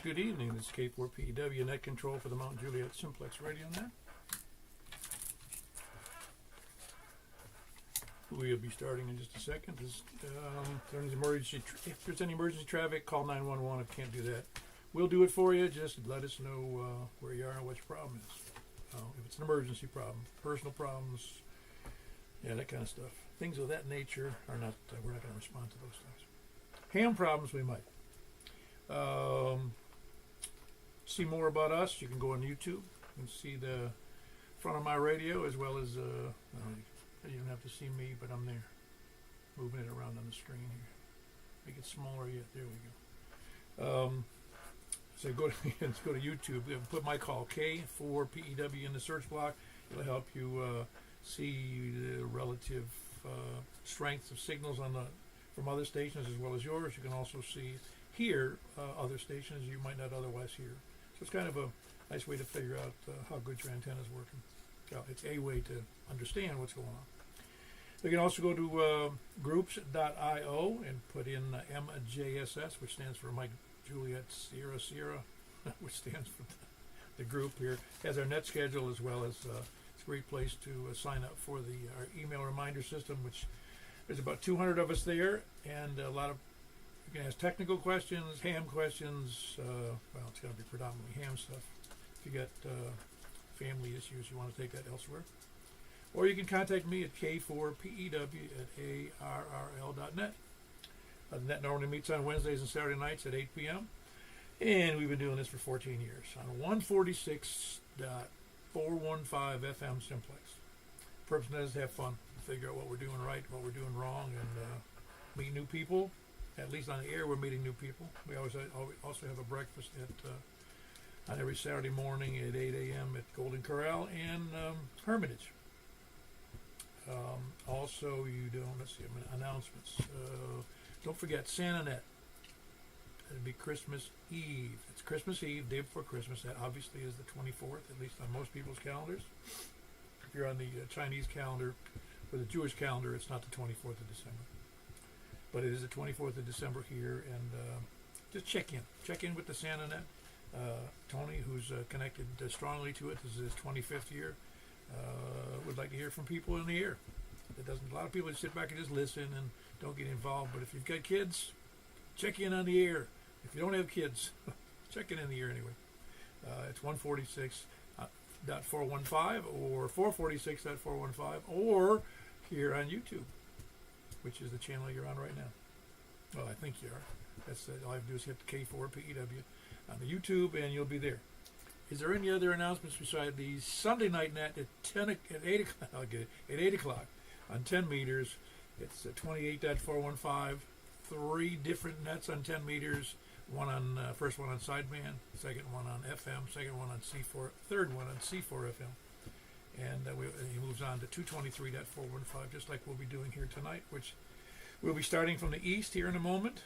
Good evening, this is K4PEW Net Control for the Mount Juliet Simplex Radio Net. We'll be starting in just a second. If there's any emergency traffic, call 911 if you can't do that. We'll do it for you, just let us know where you are and what your problem is. If it's an emergency problem, personal problems, yeah, that kind of stuff. Things of that nature are not, we're not going to respond to those things. Ham problems, we might. See more about us, you can go on YouTube and see the front of my radio, as well as, you don't have to see me, but I'm there, moving it around on the screen here. Make it smaller yet, there we go. So let's go to YouTube. Put my call, K4PEW, in the search block. It'll help you see the relative strengths of signals from other stations as well as yours. You can also hear other stations you might not otherwise hear. So it's kind of a nice way to figure out how good your antenna is working. It's a way to understand what's going on. You can also go to groups.io and put in MJSS, which stands for Mike Juliet Sierra Sierra, which stands for the group here. It has our net schedule, as well as it's a great place to sign up for our email reminder system, which there's about 200 of us there, and a lot of, you can ask technical questions, ham questions. Well, it's going to be predominantly ham stuff. If you got family issues, you want to take that elsewhere. Or you can contact me at k4pew@arrl.net. The net normally meets on Wednesdays and Saturday nights at 8 p.m. And we've been doing this for 14 years on 146.415 FM Simplex. Purpose is to have fun, figure out what we're doing right, what we're doing wrong, and meet new people. At least on the air, we're meeting new people. We also have a breakfast on every Saturday morning at 8 a.m. at Golden Corral and Hermitage. Also, announcements. Don't forget Santa Net. It'll be Christmas Eve. It's Christmas Eve, day before Christmas. That obviously is the 24th, at least on most people's calendars. If you're on the Chinese calendar or the Jewish calendar, it's not the 24th of December. But it is the 24th of December here, and just check in with the Santa Net. Tony, who's connected strongly to it, this is his 25th year, would like to hear from people in the air. A lot of people sit back and just listen and don't get involved, but if you've got kids, check in on the air. If you don't have kids, check in the air anyway. It's 146.415 or 446.415, or here on YouTube, which is the channel you're on right now. Well, I think you are. That's all I have to do is hit the K4PEW on the YouTube, and you'll be there. Is there any other announcements besides the Sunday night net at 8 o'clock? I'll get it, at 8 o'clock on 10 meters. It's 28.415. 3 different nets on 10 meters. First one on sideband, second one on FM, second one on C4, third one on C4 FM. And he moves on to 223.415, just like we'll be doing here tonight, which we'll be starting from the east here in a moment.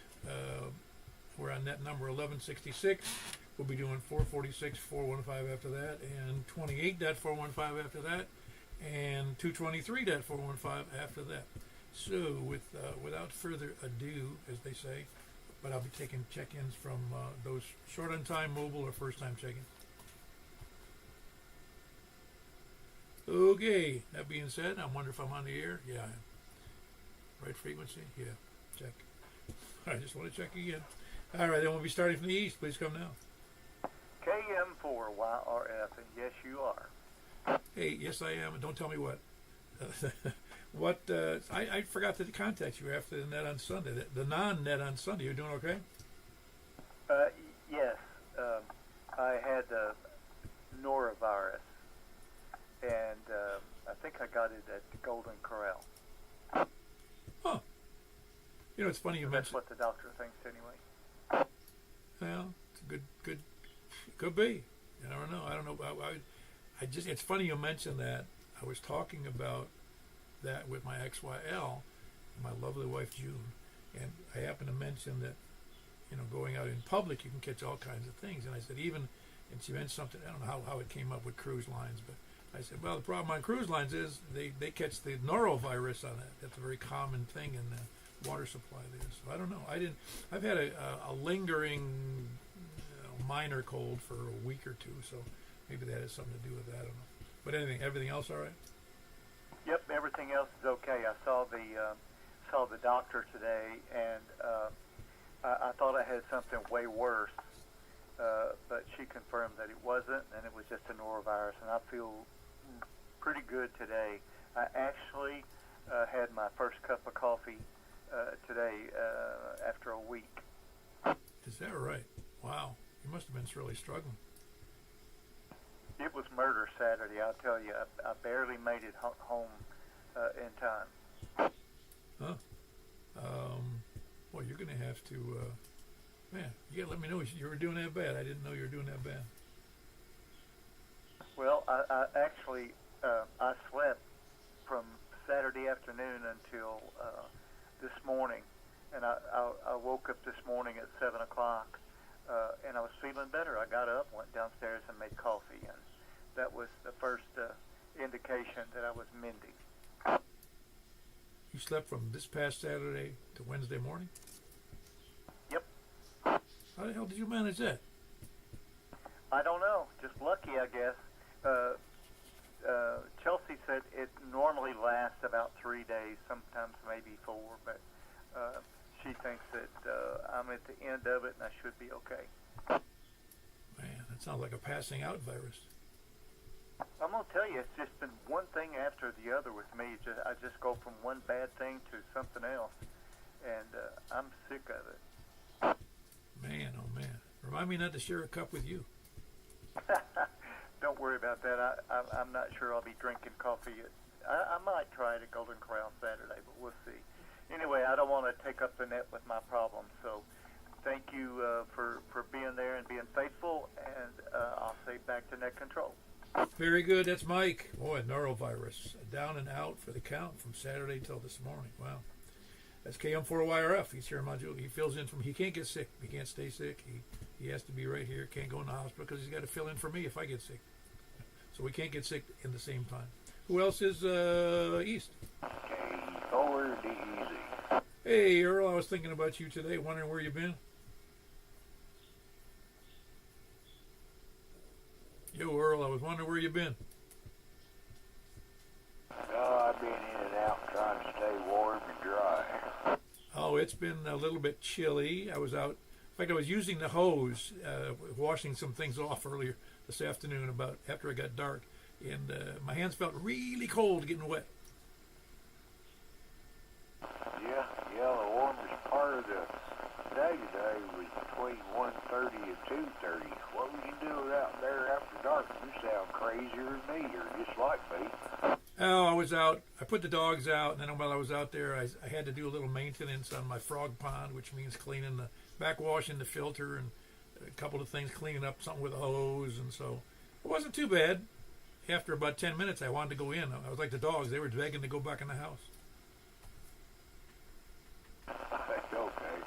We're on net number 1166. We'll be doing 446.415 after that, and 28.415 after that, and 223.415 after that. So without further ado, as they say, but I'll be taking check-ins from those short-on-time mobile or first-time check-ins. Okay, that being said, I wonder if I'm on the air. Yeah, I am. Right frequency? Yeah, check. I just want to check again. All right, then we'll be starting from the east. Please come now. KM4YRF, and yes, you are. Hey, yes, I am, and don't tell me what. I forgot to contact you after the net on Sunday, the non-net on Sunday. You're doing okay? Yes. I had norovirus, and I think I got it at the Golden Corral. Huh. You know, it's funny you mentioned. That's what the doctor thinks anyway. Well, it's a good, could be. I don't know. It's funny you mentioned that. I was talking about that with my XYL, my lovely wife June, and I happened to mention that, going out in public, you can catch all kinds of things. And I said, and she mentioned something, I don't know how it came up with cruise lines, but I said, well, the problem on cruise lines is they catch the norovirus on it. That's a very common thing in water supply there. So I don't know. I've had a lingering minor cold for a week or two, so maybe that has something to do with that. I don't know. But everything else all right? Yep, everything else is okay. I saw the doctor today, and I thought I had something way worse, but she confirmed that it wasn't, and it was just a norovirus, and I feel pretty good today. I actually had my first cup of coffee today after a week. Is that right? Wow. You must have been really struggling. It was murder Saturday, I'll tell you. I barely made it home in time. Huh? Well, you're going to have to, man, you got to let me know you were doing that bad. I didn't know you were doing that bad. Well, I actually, I slept from Saturday afternoon until this morning, and I woke up this morning at 7 o'clock, and I was feeling better. I got up, went downstairs, and made coffee, and that was the first indication that I was mending. You slept from this past Saturday to Wednesday morning? Yep. How the hell did you manage that? I don't know. Just lucky, I guess. Chelsea said it normally lasts about 3 days, sometimes maybe 4, but she thinks that I'm at the end of it and I should be okay. Man, that sounds like a passing out virus. I'm going to tell you, it's just been one thing after the other with me. I just go from one bad thing to something else, and I'm sick of it. Man, oh man. Remind me not to share a cup with you. Don't worry about that. I'm not sure I'll be drinking coffee. I might try it at Golden Corral Saturday, but we'll see. Anyway, I don't want to take up the net with my problems, so thank you for being there and being faithful, and I'll say back to net control. Very good. That's Mike. Boy, norovirus. Down and out for the count from Saturday till this morning. Wow. That's KM4YRF. He's here in Montreal. He fills in from. He can't get sick. He can't stay sick. He has to be right here. Can't go in the hospital because he's got to fill in for me if I get sick. So we can't get sick in the same time. Who else is east? K4DZ. Hey, Earl. I was thinking about you today. Wondering where you've been. Yo, Earl. I was wondering where you've been. Oh, I've been in and out trying to stay warm and dry. Oh, it's been a little bit chilly. I was out. In fact, I was using the hose, washing some things off earlier this afternoon about after it got dark, and my hands felt really cold getting wet. Yeah, the warmest part of the day today was between 1:30 and 2:30. What would you do out there after dark? You sound crazier than me, or just like me. Oh, I was out. I put the dogs out, and then while I was out there, I had to do a little maintenance on my frog pond, which means cleaning the backwashing the filter and a couple of things, cleaning up something with a hose, and so it wasn't too bad. After about 10 minutes, I wanted to go in. I was like the dogs; they were begging to go back in the house. Okay.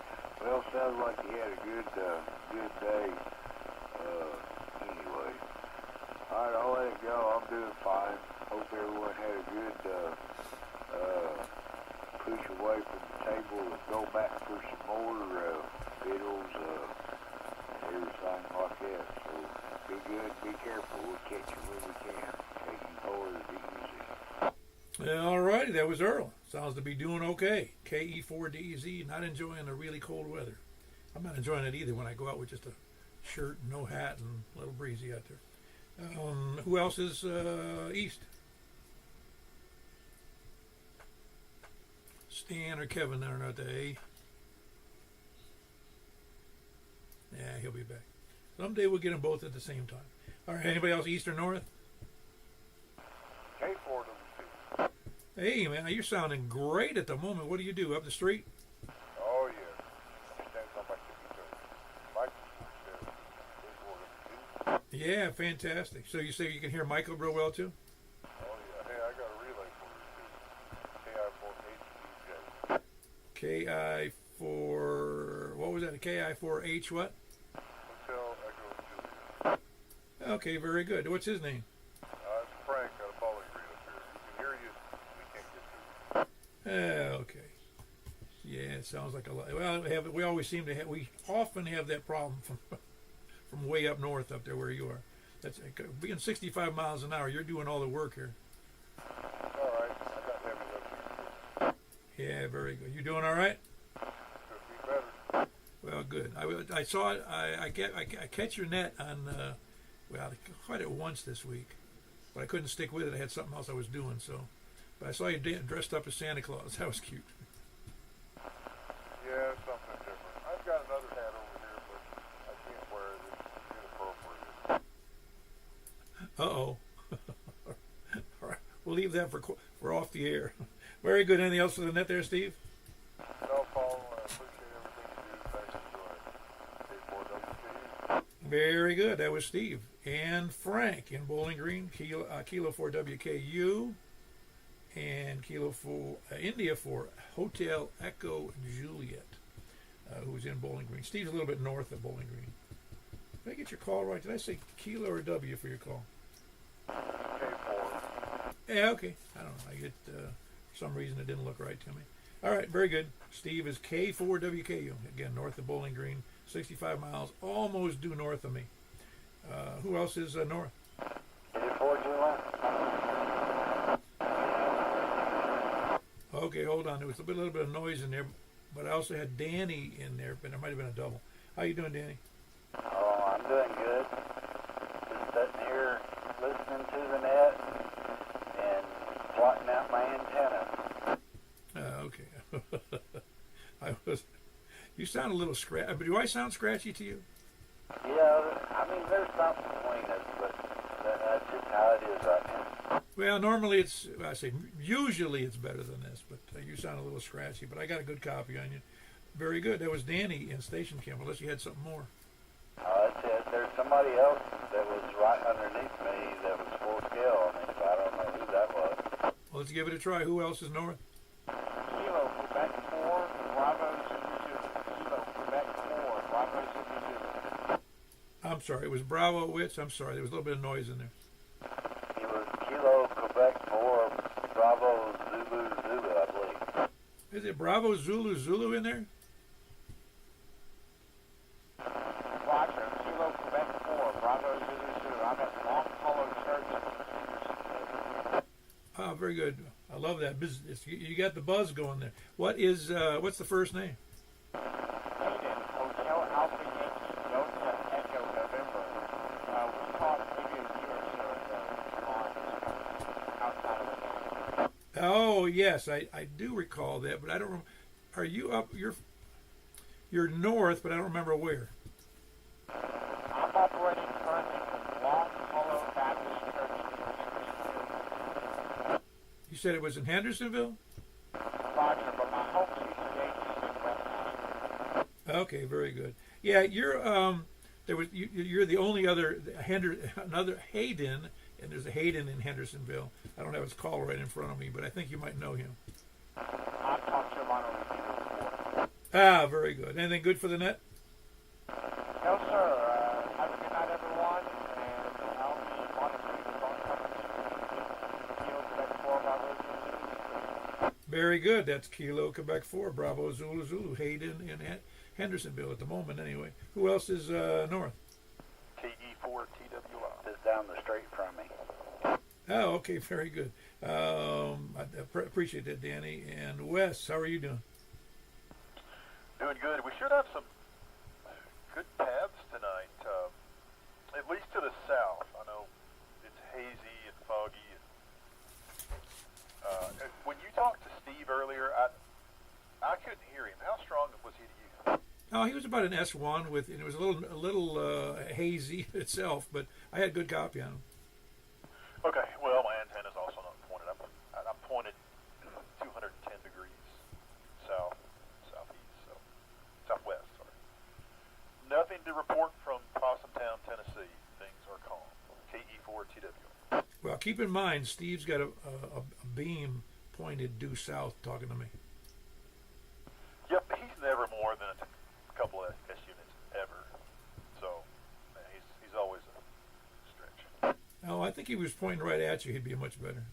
Well, sounds like you had a good day. Anyway, all right, I'll let it go. I'm doing fine. Hope everyone had a good push away from the table and go back for some more victuals, everything like that. So be good, be careful. We'll catch you when we can. Taking forward, be easy. All righty, that was Earl. Sounds to be doing okay. KE4DZ, not enjoying the really cold weather. I'm not enjoying it either when I go out with just a shirt, no hat, and a little breezy out there. Who else is east? Stan or Kevin there not the A. Yeah, he'll be back. Someday we'll get them both at the same time. All right, anybody else east or north? K4WC. Hey, man, you're sounding great at the moment. What do you do, up the street? Oh, yeah. Stands on my TV. Yeah, fantastic. So you say you can hear Michael real well, too? Oh, yeah. Hey, I got a relay for you, too. KI4HDJ. KI4, what was that? KI4H what? Hotel Echo Juliet. Okay, very good. What's his name? It's Frank out of Bowling Green up here. We can hear you. We can't get through. Okay. Yeah, That sounds like a lot. Well, we always seem to have. We often have that problem from way up north, up there where you are. That's being 65 miles an hour. You're doing all the work here. All right, I got heavy lifting. Yeah, very good. You doing all right? Could be better. Well, good. I saw it. I catch your net on. Well, I caught it once this week, but I couldn't stick with it. I had something else I was doing. So, but I saw you dressed up as Santa Claus. That was cute. Yeah, something different. I've got another hat over here, but I can't wear it. It's inappropriate. Uh-oh. All right. We'll leave that for off the air. Very good. Anything else for the net there, Steve? No, Paul, I appreciate everything you do. Thanks for joining. K4WKU. Very good. That was Steve. And Frank in Bowling Green, Kilo 4 WKU, and Kilo 4 India for Hotel Echo Juliet, who's in Bowling Green. Steve's a little bit north of Bowling Green. Did I get your call right? Did I say Kilo or W for your call? K4. Yeah, okay. I don't know. I get for some reason it didn't look right to me. All right, very good. Steve is K4WKU, again, north of Bowling Green, 65 miles, almost due north of me. Who else is north? K4 Juliet. Okay, hold on. There was a little bit of noise in there, but I also had Danny in there, but there might have been a double. How you doing, Danny? Oh, I'm doing good. Just sitting here listening to the net and plotting out my antenna. Okay. I was. You sound a little scratchy. Do I sound scratchy to you? Yeah, I mean, there's something between us, but that's just how it is right now. Well, normally usually it's better than this, but you sound a little scratchy. But I got a good copy on you. Very good. That was Danny in Station Camp. Unless you had something more. That's it. There's somebody else that was right underneath me that was full scale. I mean, I don't know who that was. Well, let's give it a try. Who else is north? Kilo, Quebec 4, Bravo, Kilo, Quebec 4, Bravo, I'm sorry. It was Bravo Wits. I'm sorry. There was a little bit of noise in there. It was Kilo, Quebec 4, Bravo, Zulu, Zulu, I believe. Is it Bravo Zulu Zulu in there? Roger, Kilo, Quebec 4, Bravo, Zulu. I'm at Long Hollow Church. Ah, very good. I love that business. You got the buzz going there. What's the first name? Hayden, Hotel Alpha Yankee, Delta Echo, November. We caught maybe a year or so ago on outside of the game. Oh yes, I do recall that, but I don't. Are you up? You're north, but I don't remember where. I'm operating currently from Long Hollow Baptist Church. You said it was in Hendersonville. Roger, but my home CCH is in West Nashville. Okay, very good. Yeah, you're the only other another Hayden, and there's a Hayden in Hendersonville. I don't have his call right in front of me, but I think you might know him. I've talked to him on a review before. Ah, very good. Anything good for the net? No, sir. Have a good night, everyone. And I'll be monitoring the phone coverage. Kilo, Quebec 4, Bravo, Zulu. Very good. That's Kilo Quebec 4, Bravo Zulu Zulu, Hayden in Hendersonville at the moment. Anyway, who else is north? TE4 TWI. Just down the street from me. Oh, okay, very good. I appreciate that, Danny. And Wes, how are you doing? Doing good. We should have some good paths tonight, at least to the south. I know it's hazy and foggy. When you talked to Steve earlier, I couldn't hear him. How strong was he to you? Oh, he was about an S1 and it was a little hazy itself, but I had good copy on him. Okay, well, my antenna's also not pointed. I'm pointed 210 degrees southeast, so southwest, sorry. Nothing to report from Possumtown, Tennessee. Things are calm. KE4TW. Well, keep in mind, Steve's got a beam pointed due south talking to me. Yep, he's never more than a couple of S units ever. So, man, he's always a stretch. Oh, I think he was pointing right at you. He'd be much better.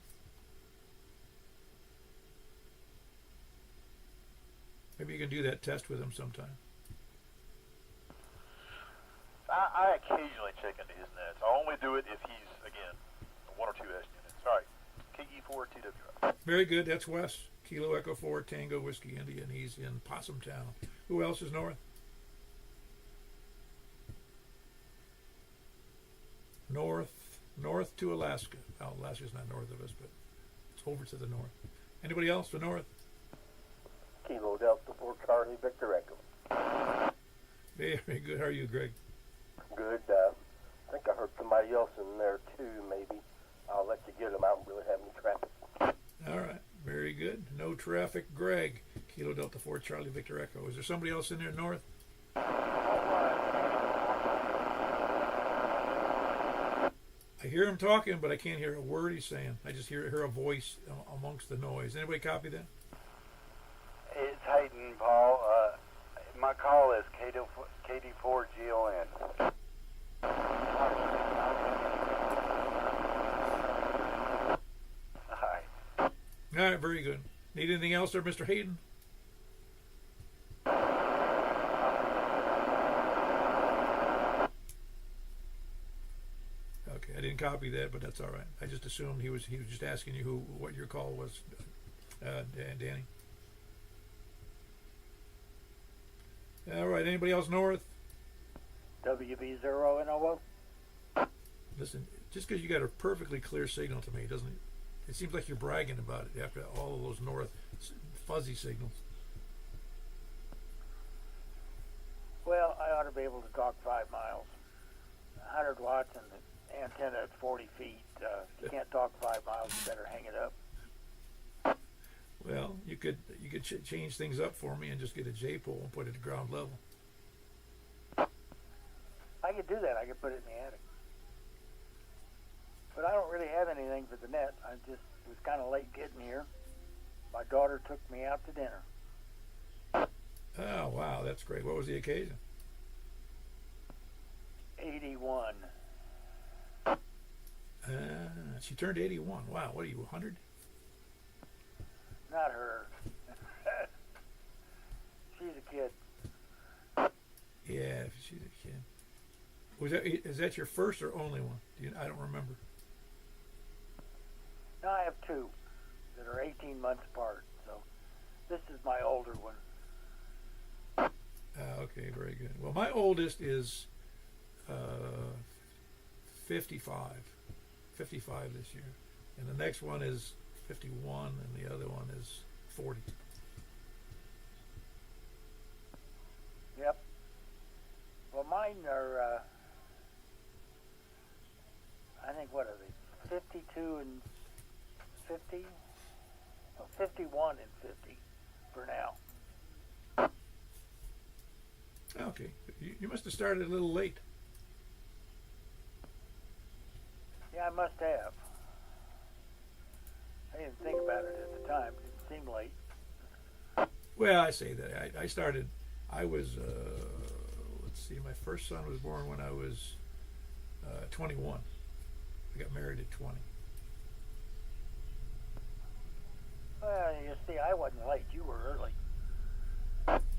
Maybe you can do that test with him sometime. I occasionally check into his nets. I only do it if he's, again, a 1 or 2 S units. All right, KE4 TWI. Very good. That's Wes. Kilo Echo 4 Tango Whiskey India, and he's in Possum Town. Who else is north? North to Alaska. Well, Alaska's not north of us, but it's over to the north. Anybody else to north? Kilo Delta 4 Charlie Victor Echo. Very good. How are you, Greg? Good. I think I heard somebody else in there too, maybe. I'll let you get them. I don't really have any traffic. All right. Very good. No traffic, Greg. Kilo Delta 4 Charlie Victor Echo. Is there somebody else in there north? I hear him talking, but I can't hear a word he's saying. I just hear a voice amongst the noise. Anybody copy that? It's Hayden, Paul. My call is KD4GON. Hi. All right, very good. Need anything else there, Mr. Hayden? Okay, I didn't copy that, but that's all right. I just assumed he was just asking you what your call was, Danny. All right, anybody else north? WB0 and OO. Listen, just because you got a perfectly clear signal to me, doesn't it? It seems like you're bragging about it after all of those north fuzzy signals. Well, I ought to be able to talk 5 miles. 100 watts and the antenna at 40 feet. If you can't talk 5 miles, you better hang it up. Well, you could change things up for me and just get a J-pole and put it at ground level. I could do that. I could put it in the attic. But I don't really have anything for the net. I just was kind of late getting here. My daughter took me out to dinner. Oh, wow, that's great. What was the occasion? 81. She turned 81. Wow, what are you, 100? Not her. She's a kid. Yeah, she's a kid. Is that your first or only one? I don't remember. No, I have 2 that are 18 months apart. So this is my older one. Okay, very good. Well, my oldest is 55 this year. And the next one is 51, and the other one is 40. Yep. Well, mine are, I think, what are they? 52 and 50? No, 51 and 50 for now. Okay, you must have started a little late. Yeah, I must have. I didn't think about it at the time. It didn't seem late. Well, I say that. I was, let's see, my first son was born when I was 21. I got married at 20. Well, you see, I wasn't late. You were early.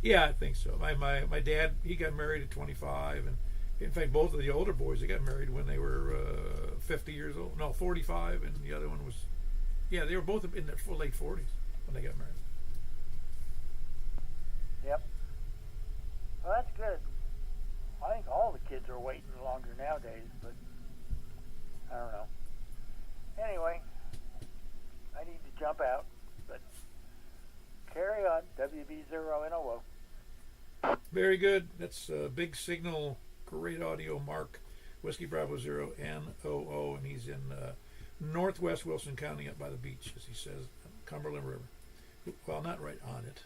Yeah, I think so. My dad, he got married at 25, and in fact, both of the older boys, they got married when they were 50 years old. No, 45, and the other one was, yeah, they were both in their late 40s when they got married. Yep. Well, that's good. I think all the kids are waiting longer nowadays, but I don't know. Anyway, I need to jump out, but carry on. WB0NOO. Very good. That's Big Signal, great audio, Mark, Whiskey Bravo 0 NOO, and he's in northwest Wilson County up by the beach, as he says, Cumberland River. Well, not right on it,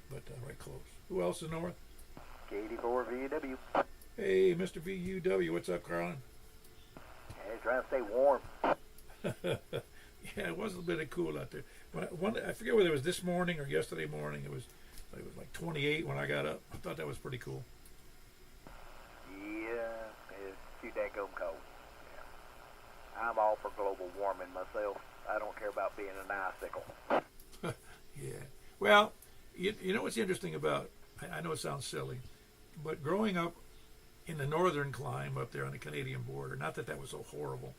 but right close. Who else is north? KD4VW. Hey, Mr. VUW, what's up, Carlin? Hey, trying to stay warm. Yeah, it was a little bit of cool out there. I forget whether it was this morning or yesterday morning. It was like 28 when I got up. I thought that was pretty cool. Yeah, it's too daggone cold. Yeah. I'm all for global warming myself. I don't care about being an icicle. Yeah. Well, You know what's interesting about, I know it sounds silly, but growing up in the northern clime up there on the Canadian border, not that that was so horrible,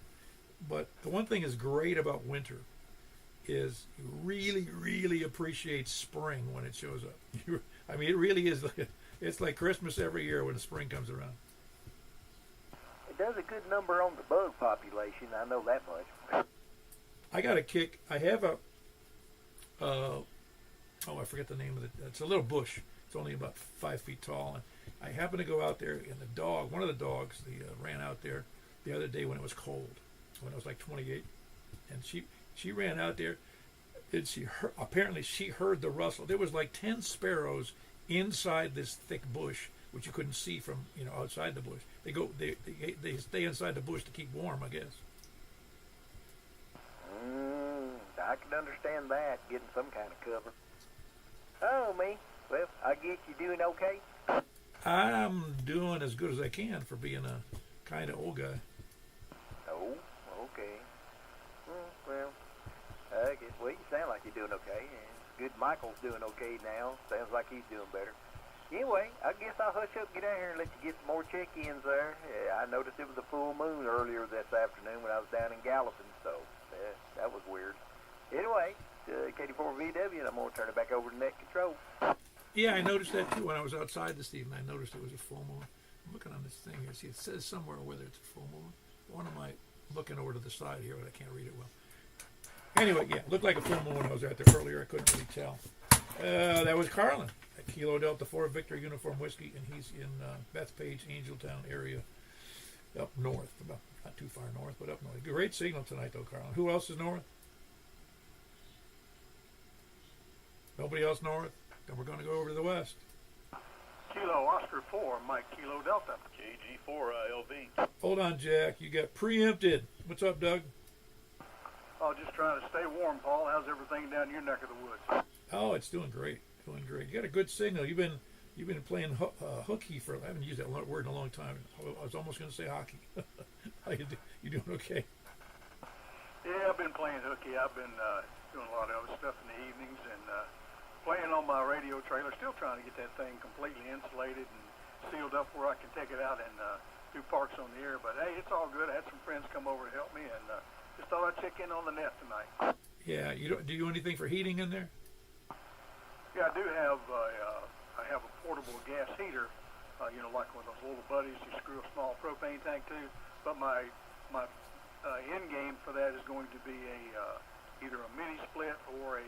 but the one thing is great about winter is you really, really appreciate spring when it shows up. I mean, it really is like, it's like Christmas every year when the spring comes around. It does a good number on the bug population, I know that much. I got a kick. I have a, I forget the name of it. It's a little bush. It's only about 5 feet tall. And I happened to go out there, and the dog, one of the dogs, ran out there the other day when it was cold, when it was like 28, and she ran out there, and apparently she heard the rustle. There was like 10 sparrows inside this thick bush, which you couldn't see from outside the bush. They stay inside the bush to keep warm, I guess. I can understand that, getting some kind of cover. Oh, me. Well, I guess you're doing okay. I'm doing as good as I can for being a kind of old guy. Oh, okay. Well, you sound like you're doing okay. And it's good Michael's doing okay now. Sounds like he's doing better. Anyway, I guess I'll hush up, get out here, and let you get some more check-ins there. I noticed it was a full moon earlier this afternoon when I was down in Gallatin, so that was weird. Anyway, KD4VW, and I'm going to turn it back over to net control. Yeah, I noticed that too when I was outside this evening. I noticed it was a full moon. I'm looking on this thing here. See, it says somewhere whether it's a full moon. One of my looking over to the side here, but I can't read it well. Anyway, yeah, it looked like a full moon when I was out there earlier. I couldn't really tell. That was Carlin, at Kilo Delta 4 Victor Uniform Whiskey, and he's in Bethpage, Angeltown area, up north, about not too far north, but up north. Great signal tonight, though, Carlin. Who else is north? Nobody else north? Then we're going to go over to the west. Kilo Oscar 4, Mike Kilo Delta. KG4 ILV. Hold on, Jack. You got preempted. What's up, Doug? Oh, just trying to stay warm, Paul. How's everything down your neck of the woods? Oh, it's doing great. Doing great. You got a good signal. You've been playing hooky for. I haven't used that word in a long time. I was almost going to say hockey. How you doing okay? Yeah, I've been playing hooky. I've been doing a lot of other stuff in the evenings and playing on my radio trailer. Still trying to get that thing completely insulated and sealed up where I can take it out and do parks on the air. But hey, it's all good. I had some friends come over to help me, and just thought I'd check in on the net tonight. Yeah, do you do anything for heating in there? Yeah, I do have a portable gas heater, like one of those little buddies you screw a small propane tank to. But my end game for that is going to be either a mini split or a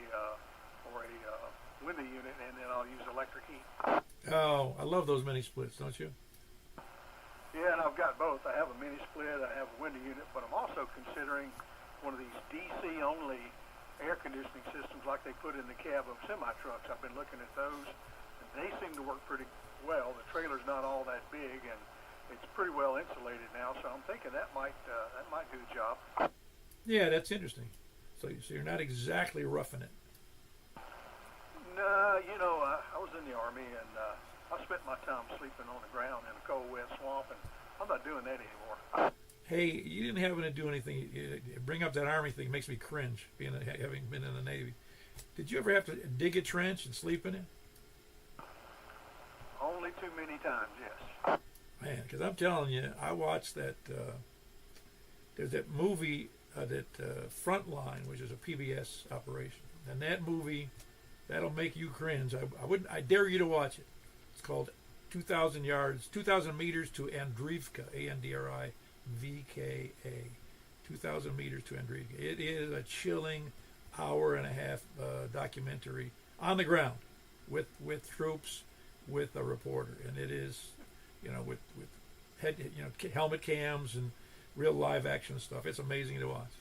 window unit, and then I'll use electric heat. Oh, I love those mini splits, don't you? Yeah, and I've got both. I have a mini split, I have a window unit, but I'm also considering one of these DC only air conditioning systems like they put in the cab of semi-trucks. I've been looking at those, and they seem to work pretty well. The trailer's not all that big, and it's pretty well insulated now, so I'm thinking that might do the job. Yeah, that's interesting. So you're not exactly roughing it. No, I was in the Army, and I spent my time sleeping on the ground in a cold, wet swamp, and I'm not doing that anymore. Hey, you didn't happen to do anything. Bring up that Army thing. It makes me cringe, having been in the Navy. Did you ever have to dig a trench and sleep in it? Only too many times, yes. Man, because I'm telling you, I watched that. There's that movie, Frontline, which is a PBS operation, and that movie, that'll make you cringe. I dare you to watch it. It's called 2,000 meters to Andrivka, Andrivka, 2,000 meters to Andrivka. It is a chilling hour-and-a-half documentary on the ground with troops, with a reporter, and it is, with helmet cams and real live action stuff. It's amazing to watch.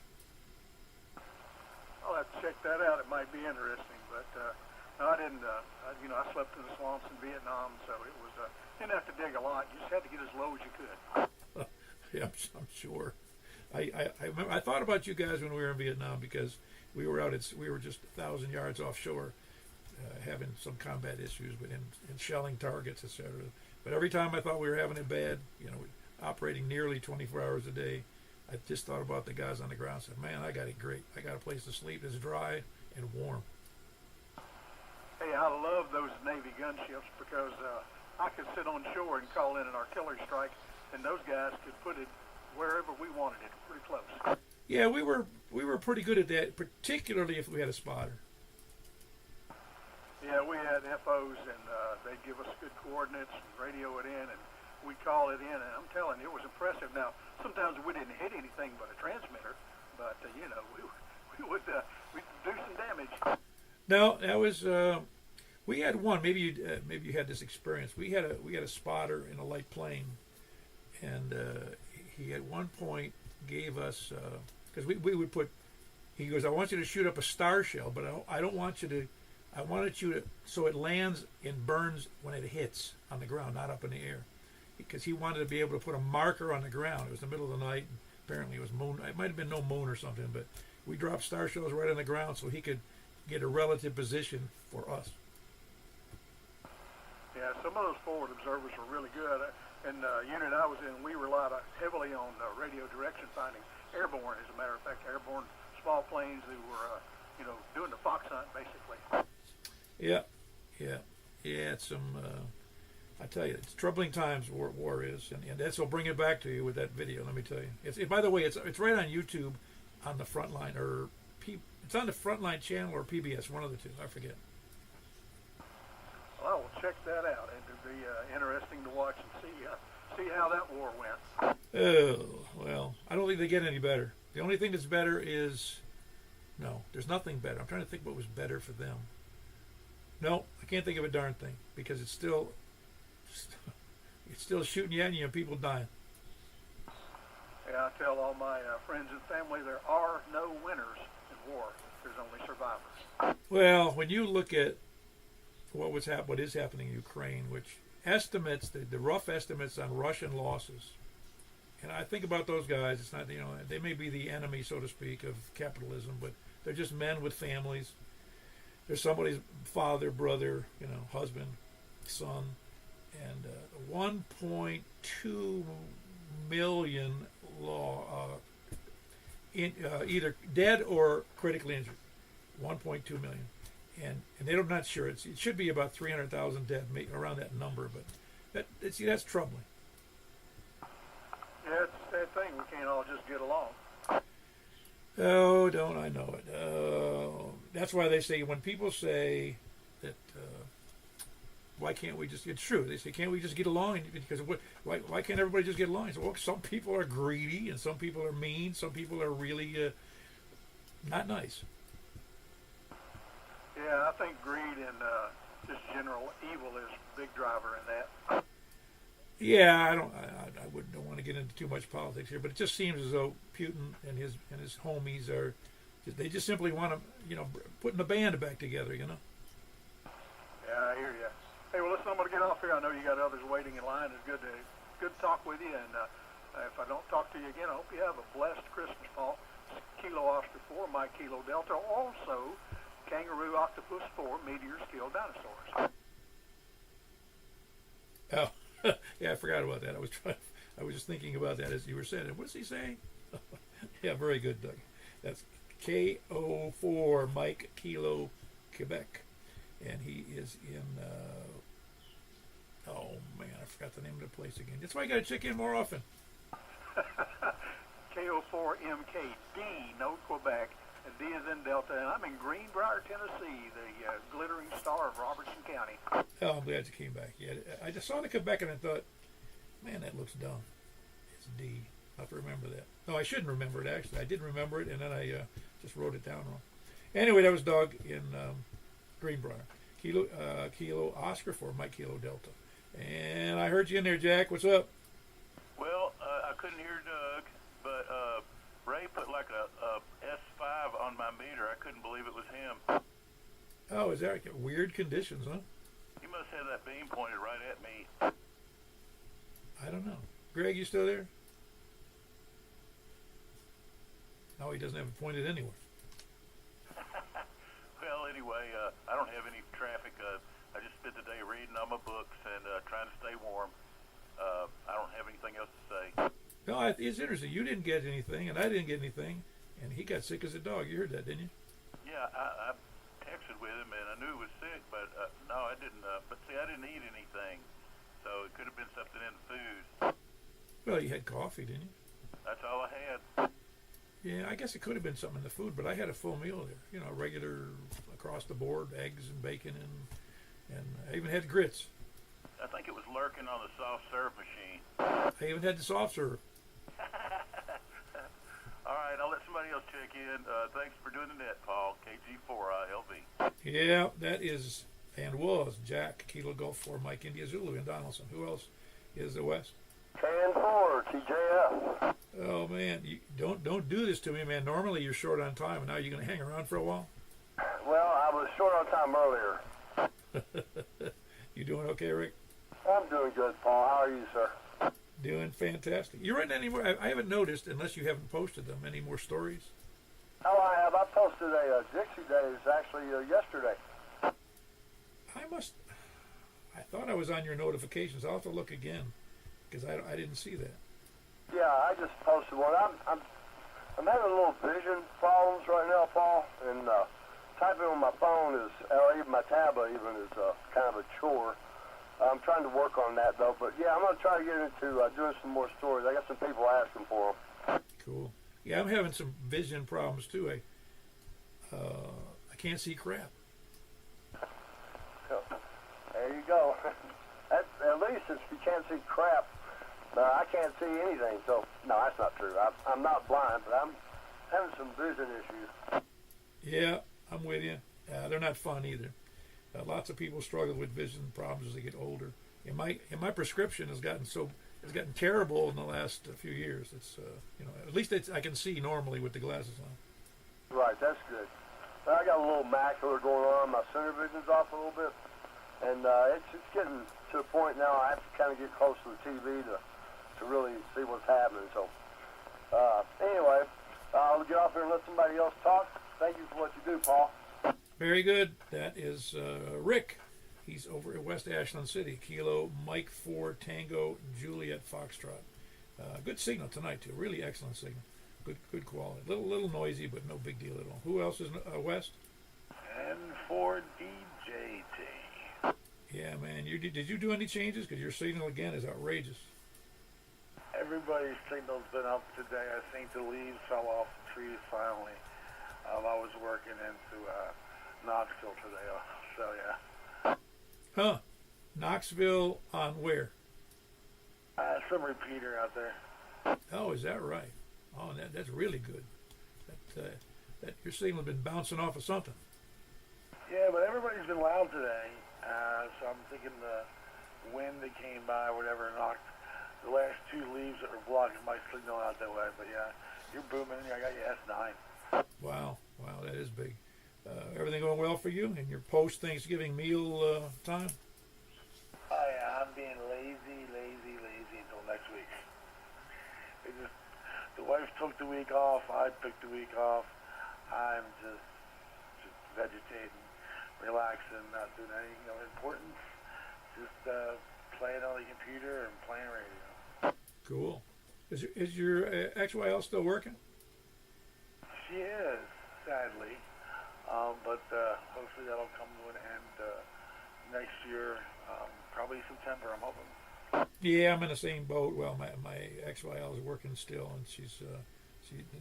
I'll have to check that out. It might be interesting, but no, I didn't. I slept in the swamps in Vietnam, so it was didn't have to dig a lot. You just had to get as low as you could. Yeah, I'm sure. I thought about you guys when we were in Vietnam because we were just 1,000 yards offshore, having some combat issues, but in shelling targets, etc. But every time I thought we were having it bad, operating nearly 24 hours a day, I just thought about the guys on the ground. Said, "Man, I got it great. I got a place to sleep. It's dry and warm." Hey, I love those Navy gunships because I could sit on shore and call in an artillery strike, and those guys could put it wherever we wanted it, pretty close. Yeah, we were pretty good at that, particularly if we had a spotter. Yeah, we had FOs, and they'd give us good coordinates and radio it in, and we'd call it in, and I'm telling you, it was impressive. Now, sometimes we didn't hit anything but a transmitter, but, we would do some damage. No, that was we had one. Maybe you had this experience. We had a spotter in a light plane, and he at one point gave us because we would put. He goes, I want you to shoot up a star shell, but I don't want you to. I wanted you to so it lands and burns when it hits on the ground, not up in the air, because he wanted to be able to put a marker on the ground. It was the middle of the night. And apparently, it was moon. It might have been no moon or something, but we dropped star shells right on the ground so he could get a relative position for us. Yeah, some of those forward observers were really good. In the unit I was in, we relied heavily on radio direction finding, airborne, as a matter of fact, airborne small planes who were, doing the fox hunt, basically. Yeah. It's some. I tell you, it's troubling times. War is, and that's will bring it back to you with that video. Let me tell you. By the way, it's right on YouTube, on the Frontline it's on the Frontline channel or PBS, one of the two. I forget. Well, I will check that out. It'd be interesting to watch and see how that war went. Oh well, I don't think they get any better. The only thing that's better is no. There's nothing better. I'm trying to think what was better for them. No, I can't think of a darn thing because it's still shooting at you and people dying. Yeah, I tell all my friends and family there are no winners in war. There's only survivors. Well, when you look at what is happening in Ukraine, which estimates the rough estimates on Russian losses, and I think about those guys. It's not they may be the enemy, so to speak, of capitalism, but they're just men with families. There's somebody's father, brother, husband, son, and 1.2 million either dead or critically injured. 1.2 million, and they're not sure. It should be about 300,000 dead, around that number. But that's troubling. Yeah, it's a sad thing. We can't all just get along. Oh, don't I know it? That's why they say when people say that, why can't we just? It's true. They say, can't we just get along? Because why can't everybody just get along? So, well, some people are greedy, and some people are mean. Some people are really not nice. Yeah, I think greed and just general evil is a big driver in that. Yeah, I don't want to get into too much politics here, but it just seems as though Putin and his homies they just simply want to, putting the band back together, Yeah, I hear you. Hey, well, listen, I'm going to get off here. I know you got others waiting in line. It's good to talk with you, and if I don't talk to you again, I hope you have a blessed Christmas, Paul. Kilo Oscar 4, Mike Kilo Delta, also Kangaroo Octopus 4, Meteors Kill Dinosaurs. Oh, yeah, I forgot about that. I was just thinking about that as you were saying it. What's he saying? Yeah, very good, Doug. That's KO4 Mike Kilo Quebec, and he is in. Oh man, I forgot the name of the place again. That's why you got to check in more often. KO4MKD, no Quebec, and D is in Delta, and I'm in Greenbrier, Tennessee, the glittering star of Robertson County. Oh, I'm glad you came back. Yeah, I just saw the Quebec and I thought, man, that looks dumb. It's D. I have to remember that. No, I shouldn't remember it, actually. I did remember it, and then I just wrote it down wrong. Anyway, that was Doug in Greenbrier. Kilo Oscar 4, Mike Kilo Delta. And I heard you in there, Jack. What's up? Well, I couldn't hear Doug, but Ray put like a S5 on my meter. I couldn't believe it was him. Oh, is that weird conditions, huh? He must have that beam pointed right at me. I don't know. Greg, you still there? No, he doesn't have it pointed anywhere. Well, anyway, I don't have any traffic. I just spent the day reading all my books and trying to stay warm. I don't have anything else to say. No, it's interesting. You didn't get anything, and I didn't get anything, and he got sick as a dog. You heard that, didn't you? Yeah, I texted with him, and I knew he was sick, but See, I didn't eat anything, so it could have been something in the food. Well, you had coffee, didn't you? That's all I had. Yeah, I guess it could have been something in the food, but I had a full meal there. You know, regular across the board, eggs and bacon, and I even had grits. I think it was lurking on the soft serve machine. I even had the soft serve. All right, I'll let somebody else check in. Thanks for doing the net, Paul. KG4ILV. Yeah, that is and was Jack Kilo Golf 4 Mike India Zulu in Donaldson. Who else is the West? 10-4, TJF. Oh man, you don't do this to me, man. Normally you're short on time, and now you're gonna hang around for a while. Well, I was short on time earlier. You doing okay, Rick? I'm doing good, Paul. How are you, sir? Doing fantastic. You written any more? I haven't noticed, unless you haven't posted them. Any more stories? Oh, I have. I posted a Dixie Days actually yesterday. I thought I was on your notifications. I'll have to look again because I didn't see that. Yeah, I just posted one. I'm having a little vision problems right now, Paul, and typing on my phone is, or even my tablet even is kind of a chore. I'm trying to work on that though, but yeah, I'm going to try to get into doing some more stories. I got some people asking for them. Cool. Yeah, I'm having some vision problems too. I can't see crap. So, there you go. At least if you can't see crap, I can't see anything. So no, that's not true. I'm not blind, but I'm having some vision issues. Yeah, I'm with you. They're not fun either. Lots of people struggle with vision problems as they get older. And my prescription has gotten terrible in the last few years. It's at least I can see normally with the glasses on. Right, that's good. I got a little macular going on. My center vision's off a little bit, and it's getting to a point now. I have to kind of get close to the TV to really see what's happening. So anyway, I'll get off here and let somebody else talk. Thank you for what you do, Paul. Very good. That is Rick. He's over at West Ashland City. Kilo Mike 4 Tango Juliet Foxtrot. Good signal tonight too. Really excellent signal. Good quality. Little noisy, but no big deal at all. Who else is West? And for DJT. Yeah, man. Did you do any changes? Because your signal again is outrageous. Everybody's signal's been up today. I think the leaves fell off the trees finally. I was working into Knoxville today, so yeah. Huh? Knoxville on where? Some repeater out there. Oh, is that right? Oh, that's really good. That your signal has been bouncing off of something. Yeah, but everybody's been loud today, so I'm thinking the wind that came by, whatever, knocked the last two leaves that were blocking my signal out that way. But yeah, you're booming. I got you S9. Wow, that is big. Everything going well for you in your post-Thanksgiving meal time? Oh yeah, I'm being lazy until next week. The wife took the week off. I took the week off. I'm just vegetating, relaxing, not doing anything important. Just playing on the computer and playing radio. Cool. Is your XYL still working? She is, sadly. But hopefully that'll come to an end next year, probably September, I'm hoping. Yeah, I'm in the same boat. Well, my XYL is working still, and she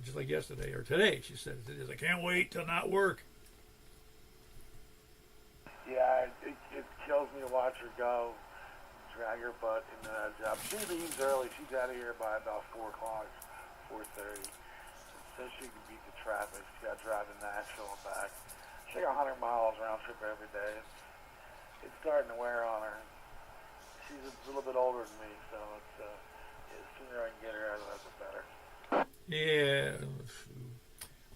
just like yesterday or today, she said, I can't wait to not work. Yeah, it kills me to watch her go, drag her butt into that job. She leaves early. She's out of here by about 4 o'clock, 4:30. So she can beat the traffic. She's got to drive to Nashville and back. She's like 100 miles round trip every day. It's starting to wear on her. She's a little bit older than me, so the sooner I can get her out of that, the better. Yeah.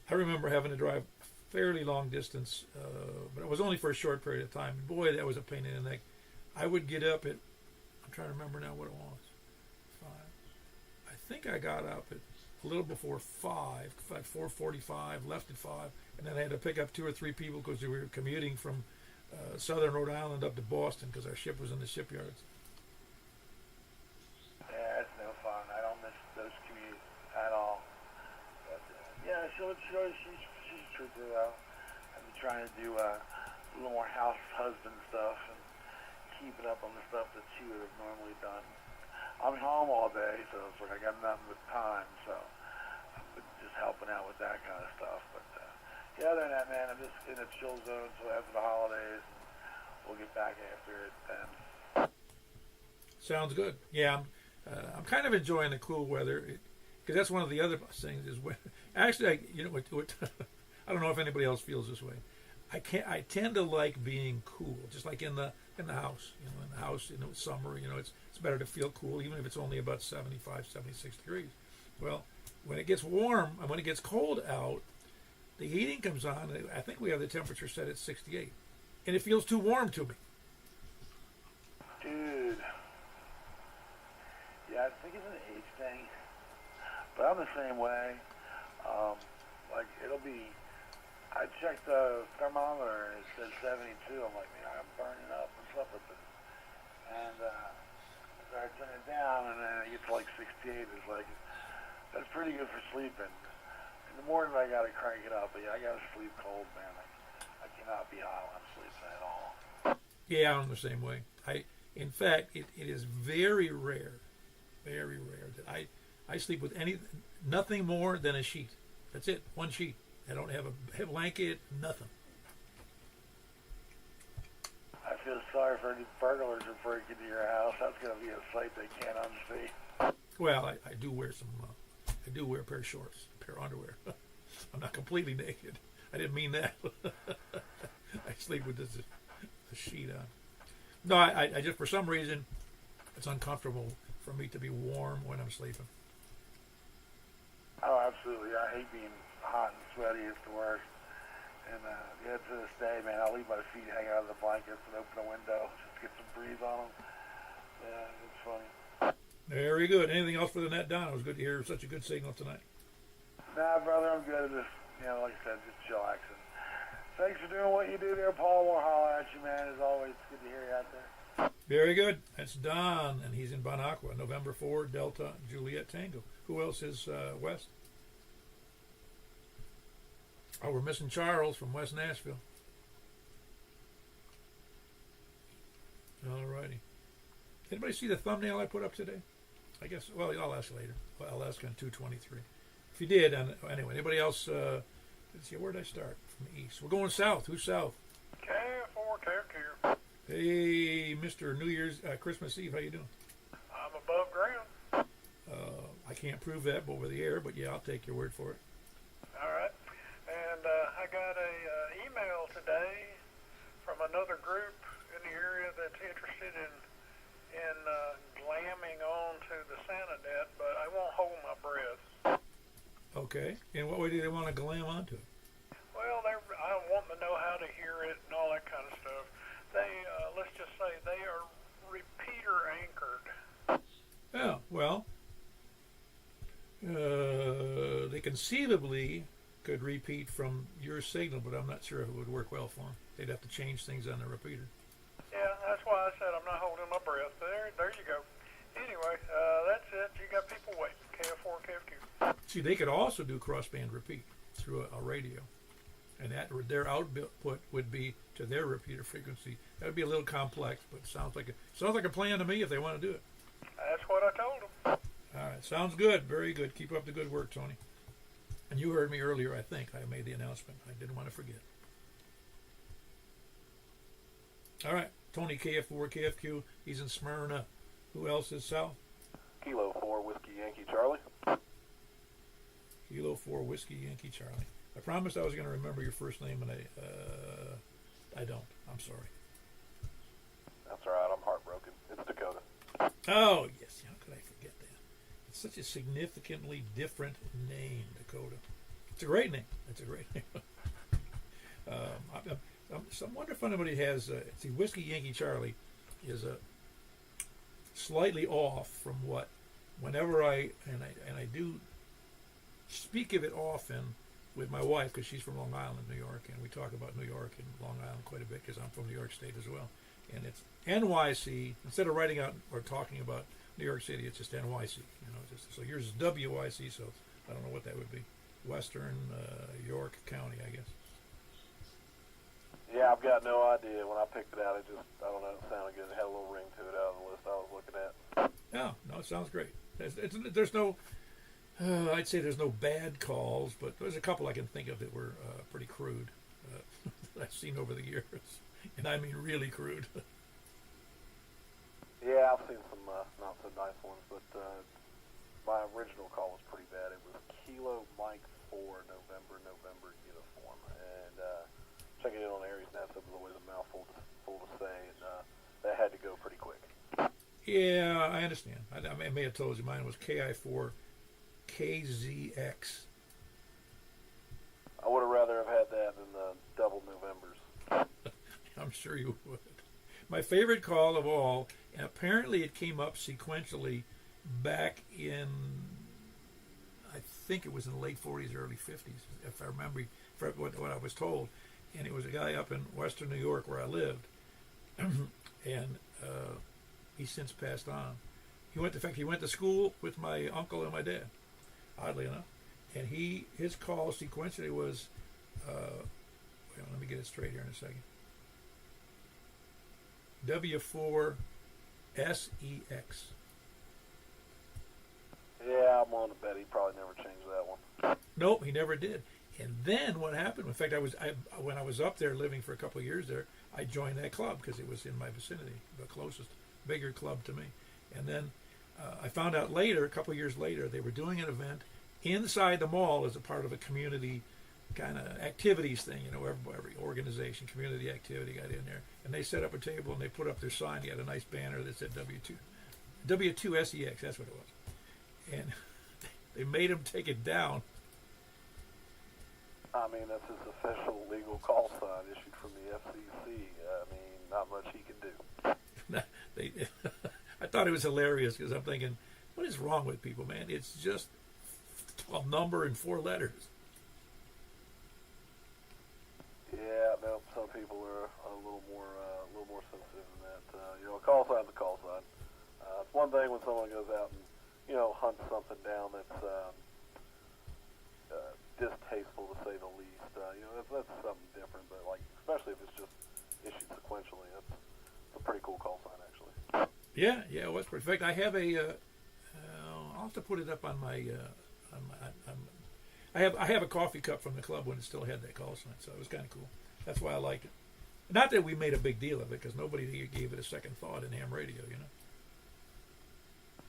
I remember having to drive fairly long distance, but it was only for a short period of time. Boy, that was a pain in the neck. I would get up at, I'm trying to remember now what it was, 5. I think I got up at a little before 5, at 4:45, left at 5, and then I had to pick up 2 or 3 people because we were commuting from southern Rhode Island up to Boston because our ship was in the shipyards. Yeah, it's no fun. I don't miss those commutes at all. But yeah, she's true though. I've been trying to do a little more house husband stuff and keeping up on the stuff that she would have normally done. I'm home all day, so it's like I got nothing but time, so I've been just helping out with that kind of stuff. But yeah, other than that, man, I'm just in a chill zone so after the holidays, and we'll get back after it then. Sounds good. Yeah, I'm kind of enjoying the cool weather because that's one of the other things is when actually I don't know if anybody else feels this way. I tend to like being cool, just like in the house. In the house, it's summer. It's better to feel cool, even if it's only about 75, 76 degrees. Well, when it gets warm and when it gets cold out, the heating comes on. And I think we have the temperature set at 68, and it feels too warm to me. Dude. Yeah, I think it's an age thing. But I'm the same way. Like, it'll be... I checked the thermometer and it said 72. I'm like, man, I'm burning up. What's up with this? And so I turn it down and then it gets to like 68. It's like, that's pretty good for sleeping. In the morning, I got to crank it up. But yeah, I got to sleep cold, man. I cannot be hot when I'm sleeping at all. Yeah, I'm the same way. In fact, it is very rare that I sleep with nothing more than a sheet. That's it, one sheet. I don't have a blanket, nothing. I feel sorry for any burglars who break into your house. That's going to be a sight they can't unsee. Well, I do wear I do wear a pair of shorts, a pair of underwear. I'm not completely naked. I didn't mean that. I sleep with a sheet on. No, I just, for some reason, it's uncomfortable for me to be warm when I'm sleeping. Oh, absolutely. I hate being hot and sweaty. It's the worst. And yeah, to this day, man, I'll leave my feet hang out of the blankets and open the window just to get some breeze on them. Yeah, it's funny. Very good. Anything else for the net, Don? It was good to hear such a good signal tonight. Nah, brother, I'm good. Just, like I said, just chillaxing. Thanks for doing what you do there, Paul. We'll holler at you, man. As always, good to hear you out there. Very good. That's Don, and he's in Bon Aqua, November 4, Delta, Juliet, Tango. Who else is west? Oh, we're missing Charles from West Nashville. All righty. Anybody see the thumbnail I put up today? I guess, well, I'll ask later. Well, I'll ask on 223. If you did, anyway, anybody else, let's see, where did I start? From the east. We're going south. Who's south? KF4, KF2. Hey, Mr. New Year's, Christmas Eve, how you doing? I'm above ground. I can't prove that over the air, but yeah, I'll take your word for it. All right. And I got a email today from another group in the area that's interested in glamming on to the Santa debt, but I won't hold my breath. Okay. In what way do they want to glam onto it? Well, I want to know how to hear it and all that kind of stuff. They, let's just say they are repeater anchored. Oh, well, they conceivably could repeat from your signal, but I'm not sure if it would work well for them. They'd have to change things on the repeater. Yeah, that's why I said I'm not holding my breath. There you go. Anyway, that's it. You got people waiting. KF4, KF2. See, they could also do crossband repeat through a radio, and that their output would be to their repeater frequency. That would be a little complex, but sounds like a plan to me if they want to do it. That's what I told them. All right, sounds good. Very good. Keep up the good work, Tony. And you heard me earlier, I think. I made the announcement. I didn't want to forget. All right, Tony, KF4, KFQ. He's in Smyrna. Who else is south? Kilo 4 Whiskey Yankee Charlie. Kilo 4 Whiskey Yankee Charlie. I promised I was going to remember your first name, and I don't. I'm sorry. That's all right. I'm heartbroken. It's Dakota. Oh, yes. How could I forget that? It's such a significantly different name, Dakota. It's a great name. It's a great name. I wonder if anybody has... see, Whiskey Yankee Charlie is slightly off from what... Whenever I do speak of it often with my wife, because she's from Long Island, New York, and we talk about New York and Long Island quite a bit because I'm from New York State as well. And it's NYC. Instead of writing out or talking about New York City, it's just NYC. So yours is WYC, so I don't know what that would be. Western York County, I guess. Yeah, I've got no idea. When I picked it out, I don't know, it sounded good. It had a little ring to it out of the list I was looking at. No, it sounds great. There's no, I'd say there's no bad calls, but there's a couple I can think of that were pretty crude that I've seen over the years, and I mean really crude. Yeah, I've seen some not so nice ones, but my original call was pretty bad. It was Kilo Mike 4 November uniform, and checking in on Aries Nest, it was always a mouthful to say, and that had to go pretty quick. Yeah, I understand. I may have told you mine was KI4 KZX. I would have rather have had that than the double Novembers. I'm sure you would. My favorite call of all, and apparently it came up sequentially back in, I think it was in the late 40s, early 50s, if I remember what I was told. And it was a guy up in western New York where I lived, and he's since passed on. He went to school with my uncle and my dad, oddly enough. And his call sequentially was, let me get it straight here in a second. W4 SEX. Yeah, I'm willing to bet he probably never changed that one. Nope, he never did. And then what happened? In fact, when I was up there living for a couple of years there, I joined that club because it was in my vicinity, the closest, bigger club to me. And then I found out later, a couple of years later, they were doing an event inside the mall as a part of a community kind of activities thing. Every organization, community activity got in there, and they set up a table and they put up their sign. He had a nice banner that said W2 SEX. That's what it was, and they made him take it down. I mean, that's his official legal call sign issued from the FCC. I mean, not much he can do. I thought it was hilarious because I'm thinking, what is wrong with people, man? It's just a number and 4 letters. Yeah, no, some people are a little more sensitive than that. A call sign's a call sign. It's one thing when someone goes out and hunts something down that's distasteful to say the least. That's something different. But especially if it's just issued sequentially, that's a pretty cool call sign, actually. Yeah, it was pretty. In fact, I have I'll have to put it up on my. I have a coffee cup from the club when it still had that call sign, so it was kind of cool. That's why I liked it. Not that we made a big deal of it, because nobody gave it a second thought in ham radio, Yeah,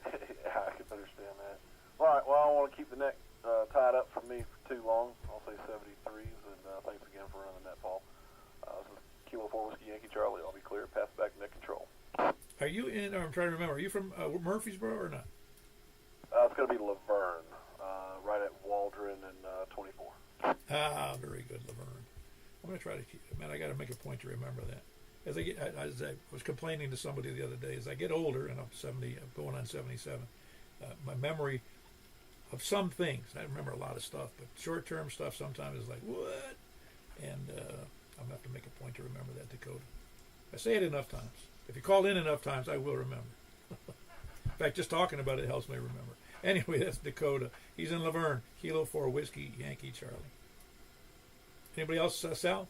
I can understand that. All right, well, I don't want to keep the neck tied up for me for too long. I'll say 73s, and thanks again for running that, Paul. This is Kilo 4 Whiskey Yankee Charlie. I'll be clear. Pass back neck control. Are you in, I'm trying to remember, are you from Murfreesboro or not? It's going to be Laverne, right at Waldron and 24. Ah, very good, Laverne. I'm going to try to keep it. Man, I got to make a point to remember that. As I was complaining to somebody the other day, as I get older, and I'm going on 77, my memory of some things, I remember a lot of stuff, but short-term stuff sometimes is like, what? And I'm going to have to make a point to remember that, Dakota. I say it enough times. If you call in enough times, I will remember. In fact, just talking about it helps me remember. Anyway, that's Dakota. He's in Laverne, Kilo 4 Whiskey Yankee Charlie. Anybody else, Sal?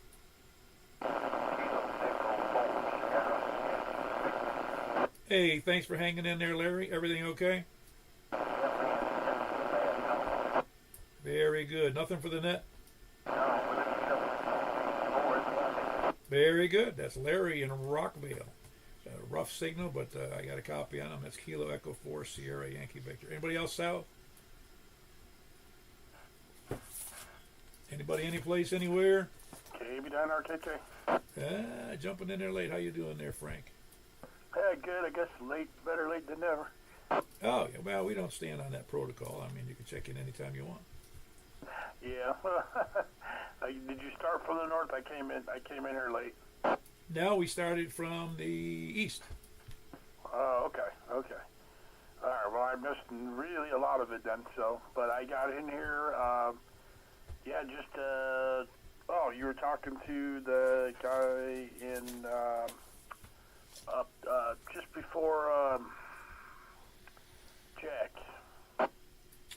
Hey, thanks for hanging in there, Larry. Everything okay? Very good. Nothing for the net? Very good. That's Larry in Rockville. A rough signal, but I got a copy on him. That's Kilo Echo 4 Sierra Yankee Victor. Anybody else, Sal? Anybody, anyplace, anywhere? KB down RKK. Jumping in there late. How you doing there, Frank? Yeah, good. I guess better late than never. Oh, yeah. Well, we don't stand on that protocol. I mean, you can check in anytime you want. Yeah. Did you start from the north? I came in here late. Now we started from the east. Oh, okay. All right. Well, I missed really a lot of it then. So, but I got in here. You were talking to the guy in just before Jack.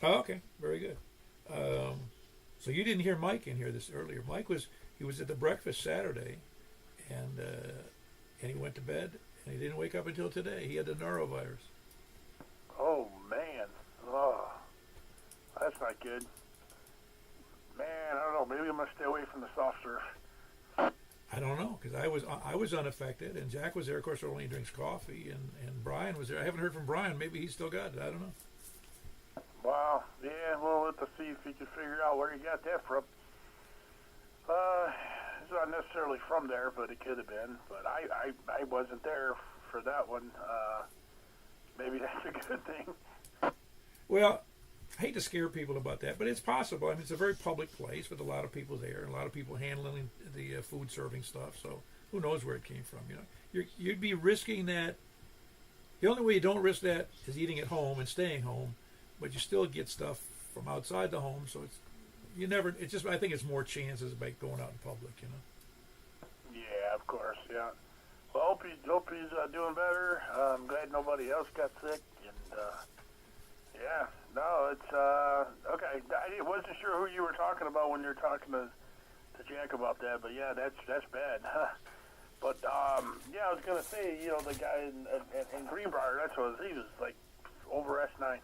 Oh, okay. Very good. So you didn't hear Mike in here this earlier. Mike was at the breakfast Saturday, and he went to bed, and he didn't wake up until today. He had the norovirus. Oh, man. Oh, that's not good. Man, I don't know. Maybe I'm going to stay away from the soft serve. I don't know, because I was unaffected, and Jack was there. Of course, only drinks coffee, and Brian was there. I haven't heard from Brian. Maybe he's still got it. I don't know. Wow. Yeah, we'll have to see if he can figure out where he got that from. It's not necessarily from there, but it could have been. But I wasn't there for that one. Maybe that's a good thing. Well, I hate to scare people about that, but it's possible. I mean, it's a very public place with a lot of people there, and a lot of people handling the food serving stuff. So who knows where it came from? You know, you'd be risking that. The only way you don't risk that is eating at home and staying home, but you still get stuff from outside the home. So it's just. I think it's more chances by going out in public. You know. Yeah, of course. Yeah. Well, hope he's doing better. I'm glad nobody else got sick, and yeah. No, it's okay. I wasn't sure who you were talking about when you were talking to Jack about that, but yeah, that's bad. But yeah, I was gonna say, you know, the guy in Greenbrier, that's what he was like over S9.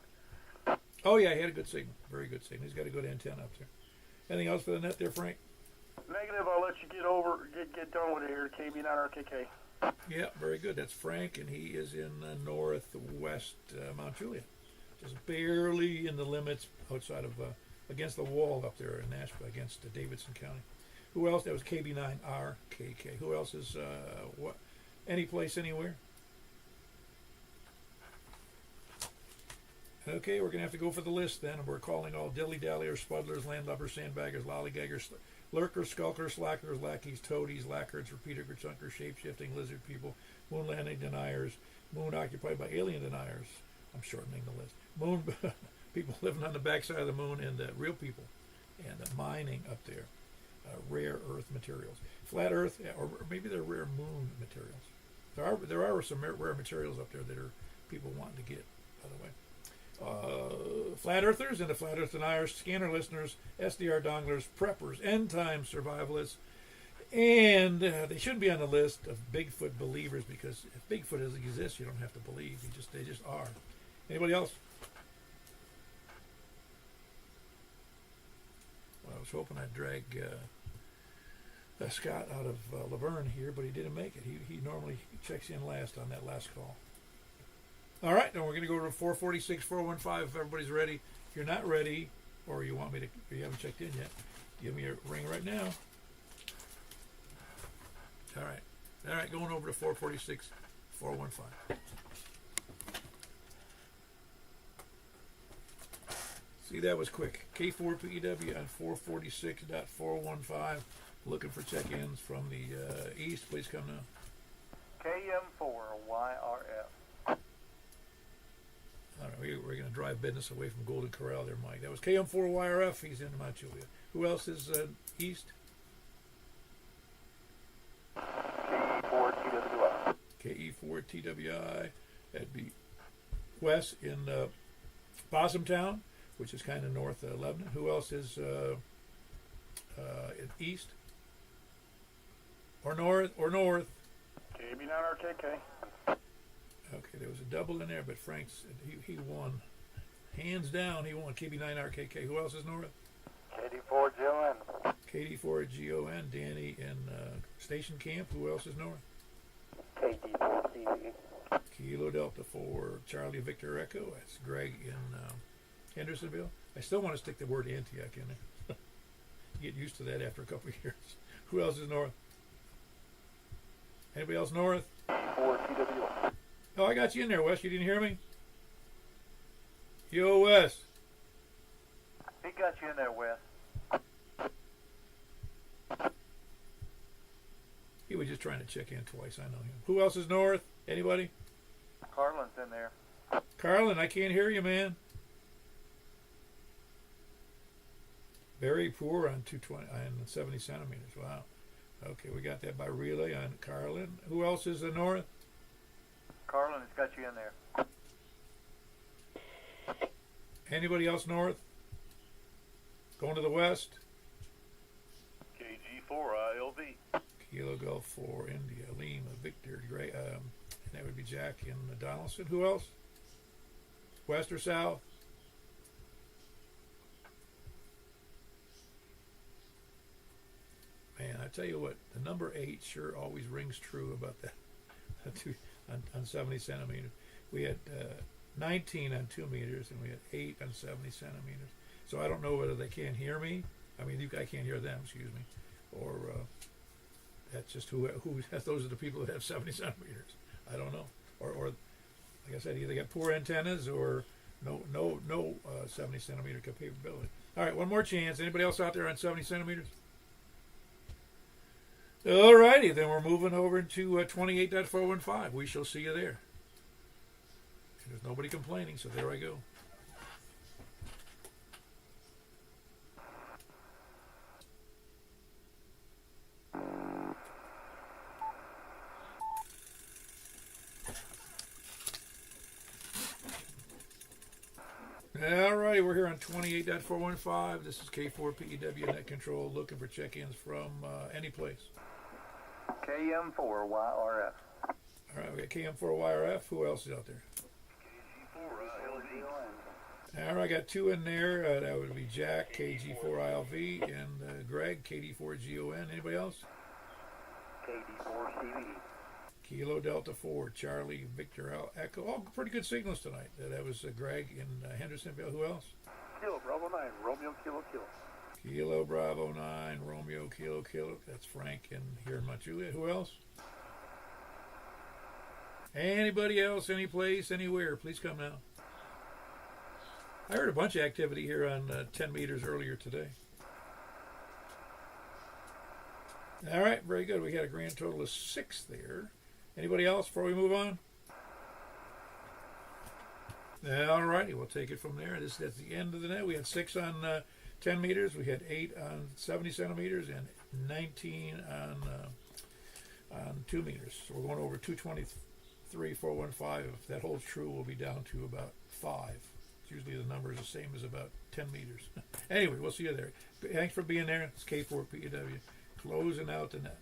Oh yeah, he had a good signal, very good signal. He's got a good antenna up there. Anything else for the net there, Frank? Negative. I'll let you get done with it here. KB9RKK. Yeah, very good. That's Frank, and he is in northwest Mount Juliet. Just barely in the limits outside of, against the wall up there in Nashville, against Davidson County. Who else? That was KB9RKK. Who else is, what? Any place, anywhere? Okay, we're going to have to go for the list then. We're calling all dilly-dalliers, spuddlers, landlubbers, sandbaggers, lollygaggers, lurkers, skulkers, slackers, lackeys, toadies, lackards, repeater, grunker, shape-shifting, lizard people, moon landing deniers, moon occupied by alien deniers. I'm shortening the list. Moon people living on the backside of the moon, and real people, and mining up there, rare earth materials, flat earth, or maybe they're rare moon materials. There are some rare materials up there that are people wanting to get. By the way, flat earthers and the flat earth deniers, scanner listeners, SDR donglers, preppers, end time survivalists, and they shouldn't be on the list of Bigfoot believers, because if Bigfoot doesn't exist, you don't have to believe. They just are. Anybody else? Well, I was hoping I'd drag Scott out of Laverne here, but he didn't make it. He normally checks in last on that last call. All right, then we're going to go to 446-415 if everybody's ready. If you're not ready, or you want me to, or you haven't checked in yet, give me a ring right now. All right, going over to 446-415. See, that was quick. K4PEW on 446.415. Looking for check-ins from the east. Please come now. KM4YRF. All right, we're going to drive business away from Golden Corral there, Mike. That was KM4YRF. He's in Mount Juliet. Who else is east? KE4TWI. KE4TWI. That'd be west in Possum Town, which is kind of north of Lebanon. Who else is east? Or north? KB9RKK. Okay, there was a double in there, but Frank's, he won. Hands down, he won. KB9RKK. Who else is north? KD4GON. KD4GON. Danny in Station Camp. Who else is north? KD4TV. Kilo Delta 4. Charlie Victor Echo. That's Greg in Hendersonville. I still want to stick the word Antioch in there. You get used to that after a couple of years. Who else is north? Anybody else north? KE4TWI. Oh, I got you in there, Wes. You didn't hear me? Yo, Wes. He got you in there, Wes. He was just trying to check in twice. I know him. Who else is north? Anybody? Carlin's in there. Carlin, I can't hear you, man. Very poor on 220 and 70 centimeters. Wow. Okay, we got that by relay on Carlin. Who else is the north? Carlin has got you in there. Anybody else north? Going to the west? KG4ILV. Kilo Golf 4, India, Lima, Victor, Gray, and that would be Jack in Donaldson. Who else? West or south? Man, I tell you what, the number 8 sure always rings true about that on 70 centimeters. We had 19 on 2 meters, and we had 8 on 70 centimeters. So I don't know whether they can't hear me. I mean, I can't hear them, excuse me. Or that's just who those are the people that have 70 centimeters. I don't know. Or like I said, either got poor antennas or no 70 centimeter capability. All right, one more chance. Anybody else out there on 70 centimeters? All righty, then we're moving over to 28.415. We shall see you there. There's nobody complaining, so there I go. All right, we're here on 28.415. This is K4PEW Net Control, looking for check-ins from any place. KM4YRF. All right, we got KM4YRF. Who else is out there? All right, I got 2 in there. That would be Jack, KG4ILV, and Greg, KD4GON. Anybody else? KD4CV. Kilo Delta 4, Charlie, Victor Echo. All pretty good signals tonight. That was Greg in Hendersonville. Who else? Kilo Bravo 9, Romeo Kilo Kilo. Kilo Bravo 9, Romeo Kilo Kilo. That's Frank and here in Mount Juliet. Who else? Anybody else, any place, anywhere, please come now. I heard a bunch of activity here on 10 meters earlier today. All right, very good. We had a grand total of 6 there. Anybody else before we move on? All righty, we'll take it from there. That's the end of the net. We had 6 on 10 meters. We had 8 on 70 centimeters and 19 on 2 meters. So we're going over 223.415. If that holds true, we'll be down to about 5. Usually the number is the same as about 10 meters. Anyway, we'll see you there. Thanks for being there. It's K4PEW closing out the net.